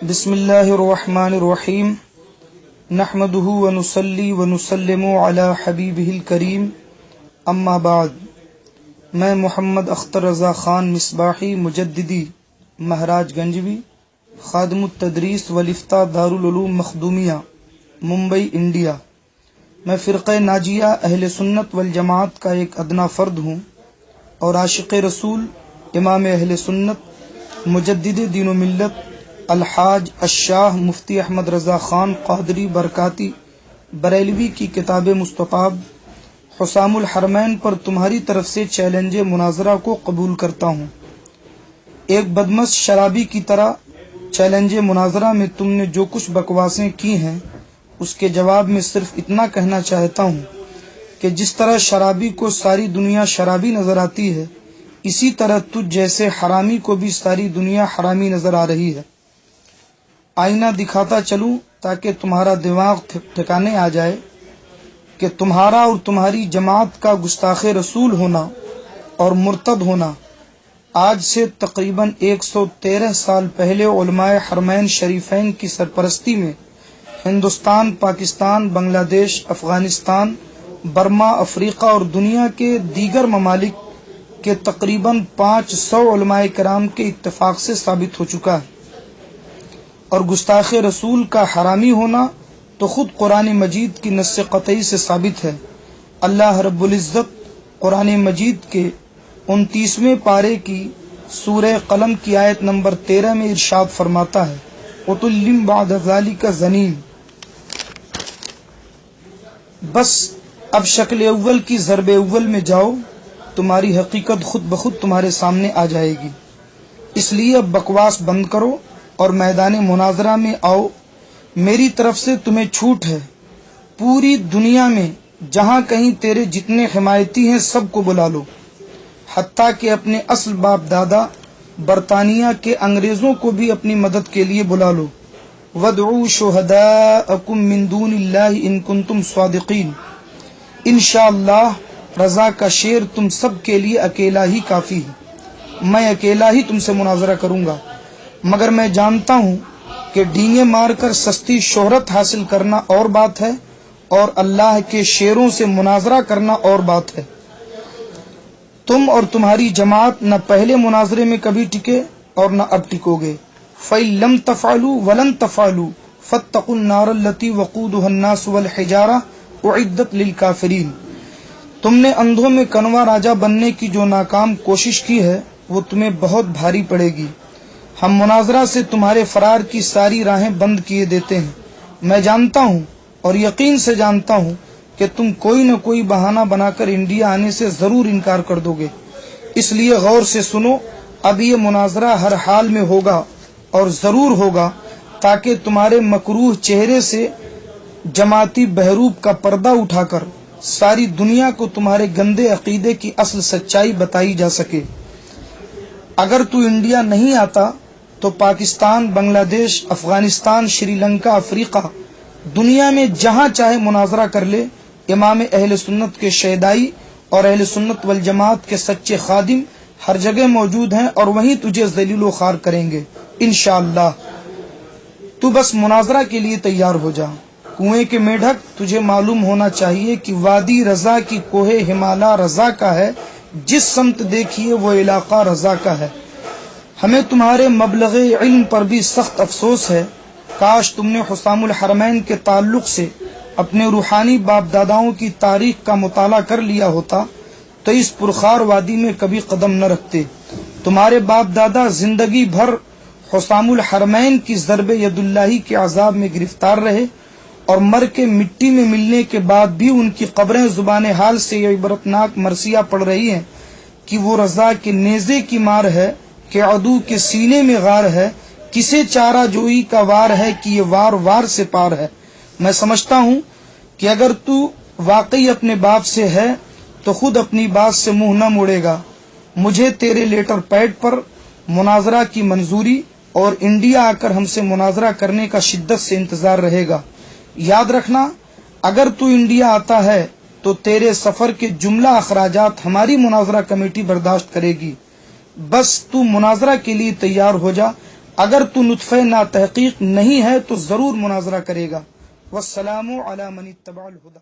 بسم اللہ الرحمن الرحیم نحمده ونصلی ونسلم علی حبیبہ الکریم اما بعد۔ میں محمد اختر رضا خان مصباحی مجددی مہاراج گنجوی خادم التدریس والافتاء دارالعلوم مخدومیہ ممبئی انڈیا، میں فرقہ ناجیہ اہل سنت والجماعت کا ایک ادنا فرد ہوں اور عاشق رسول امام اہل سنت مجدد دین و ملت الحاج الشاہ مفتی احمد رضا خان قادری برکاتی بریلوی کی کتاب مستطاب حسام الحرمین پر تمہاری طرف سے چیلنج مناظرہ کو قبول کرتا ہوں۔ ایک بدمست شرابی کی طرح چیلنج مناظرہ میں تم نے جو کچھ بکواسیں کی ہیں اس کے جواب میں صرف اتنا کہنا چاہتا ہوں کہ جس طرح شرابی کو ساری دنیا شرابی نظر آتی ہے، اسی طرح تجھ جیسے حرامی کو بھی ساری دنیا حرامی نظر آ رہی ہے۔ آئینہ دکھاتا چلوں تاکہ تمہارا دماغ ٹھکانے آ جائے کہ تمہارا اور تمہاری جماعت کا گستاخ رسول ہونا اور مرتد ہونا آج سے تقریباً 113 سال پہلے علماء حرمین شریفین کی سرپرستی میں ہندوستان، پاکستان، بنگلہ دیش، افغانستان، برما، افریقہ اور دنیا کے دیگر ممالک کے تقریباً 500 علماء کرام کے اتفاق سے ثابت ہو چکا ہے، اور گستاخ رسول کا حرامی ہونا تو خود قرآن مجید کی نص قطعی سے ثابت ہے۔ اللہ رب العزت قرآن مجید کے 29ویں پارے کی سورہ قلم کی آیت نمبر 13 میں ارشاد فرماتا ہے عُتُلٍّ بَعْدَ ذَلِكَ زَنِيمٍ۔ بس اب شکل اول کی ضرب اول میں جاؤ، تمہاری حقیقت خود بخود تمہارے سامنے آ جائے گی۔ اس لیے اب بکواس بند کرو اور میدان مناظرہ میں آؤ۔ میری طرف سے تمہیں چھوٹ ہے، پوری دنیا میں جہاں کہیں تیرے جتنے حمایتی ہیں سب کو بلا لو، حتیٰ کہ اپنے اصل باپ دادا برطانیہ کے انگریزوں کو بھی اپنی مدد کے لیے بلا لو۔ وَادْعُوا شُهَدَاءَكُم مِّن دُونِ اللَّهِ إِن كُنتُمْ صَادِقِينَ۔ انشاءاللہ رضا کا شعر تم سب کے لیے اکیلا ہی کافی ہے۔ میں اکیلا ہی تم سے مناظرہ کروں گا، مگر میں جانتا ہوں کہ ڈینگے مار کر سستی شہرت حاصل کرنا اور بات ہے اور اللہ کے شعروں سے مناظرہ کرنا اور بات ہے۔ تم اور تمہاری جماعت نہ پہلے مناظرے میں کبھی ٹکے اور نہ اب ٹکو گے۔ فَإِن لَّمْ تَفْعَلُوا وَلَن تَفْعَلُوا فَاتَّقُوا النَّارَ الَّتِي وَقُودُهَا النَّاسُ وَالْحِجَارَةُ أُعِدَّتْ لِلْكَافِرِينَ۔ تم نے اندھوں میں کنوا راجہ بننے کی جو ناکام کوشش کی ہے وہ تمہیں بہت بھاری پڑے گی۔ ہم مناظرہ سے تمہارے فرار کی ساری راہیں بند کیے دیتے ہیں۔ میں جانتا ہوں اور یقین سے جانتا ہوں کہ تم کوئی نہ کوئی بہانہ بنا کر انڈیا آنے سے ضرور انکار کر دو گے۔ اس لیے غور سے سنو، اب یہ مناظرہ ہر حال میں ہوگا اور ضرور ہوگا، تاکہ تمہارے مکروہ چہرے سے جماعتی بہروپ کا پردہ اٹھا کر ساری دنیا کو تمہارے گندے عقیدے کی اصل سچائی بتائی جا سکے۔ اگر تو انڈیا نہیں آتا تو پاکستان، بنگلہ دیش، افغانستان، شری لنکا، افریقہ، دنیا میں جہاں چاہے مناظرہ کر لے، امام اہل سنت کے شیدائی اور اہل سنت والجماعت کے سچے خادم ہر جگہ موجود ہیں اور وہیں تجھے ذلیل و خوار کریں گے انشاءاللہ۔ تو بس مناظرہ کے لیے تیار ہو جا۔ کنویں کے میڈھک، تجھے معلوم ہونا چاہیے کہ وادی رضا کی کوہ ہمالا رضا کا ہے، جس سمت دیکھیے وہ علاقہ رضا کا ہے۔ ہمیں تمہارے مبلغ علم پر بھی سخت افسوس ہے۔ کاش تم نے حسام الحرمین کے تعلق سے اپنے روحانی باپ داداؤں کی تاریخ کا مطالعہ کر لیا ہوتا تو اس پرخار وادی میں کبھی قدم نہ رکھتے۔ تمہارے باپ دادا زندگی بھر حسام الحرمین کی ضرب ید اللہ کے عذاب میں گرفتار رہے اور مر کے مٹی میں ملنے کے بعد بھی ان کی قبریں زبان حال سے یہ عبرتناک مرثیہ پڑھ رہی ہیں کہ وہ رضا کے نیزے کی مار ہے کہ عدو کے سینے میں غار ہے، کسے چارہ جوئی کا وار ہے کہ یہ وار وار سے پار ہے۔ میں سمجھتا ہوں کہ اگر تو واقعی اپنے باپ سے ہے تو خود اپنی بات سے منہ نہ موڑے گا۔ مجھے تیرے لیٹر پیڈ پر مناظرہ کی منظوری اور انڈیا آ کر ہم سے مناظرہ کرنے کا شدت سے انتظار رہے گا۔ یاد رکھنا، اگر تو انڈیا آتا ہے تو تیرے سفر کے جملہ اخراجات ہماری مناظرہ کمیٹی برداشت کرے گی۔ بس تو مناظرہ کے لیے تیار ہو جا۔ اگر تو نطفہ نا تحقیق نہیں ہے تو ضرور مناظرہ کرے گا. والسلام علی من اتبع الہدی.